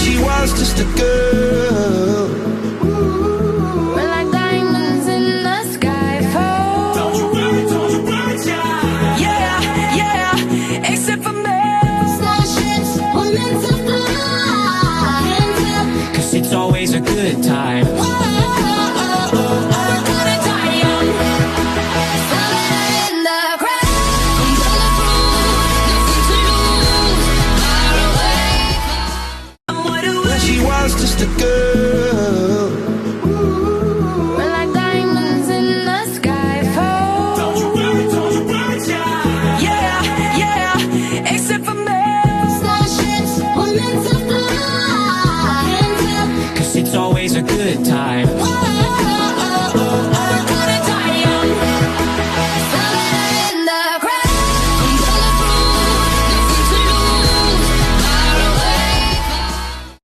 she was just a girl. We're like diamonds in the sky. Fall. Don't you worry, child. Yeah, yeah, except for me. Starships were meant to fly. Cause it's always a good time. She was just a girl. We're like diamonds in the sky. Fall. Don't you worry, child. Yeah, yeah, except for me. Starships were meant to fly. Cause it's always a good time.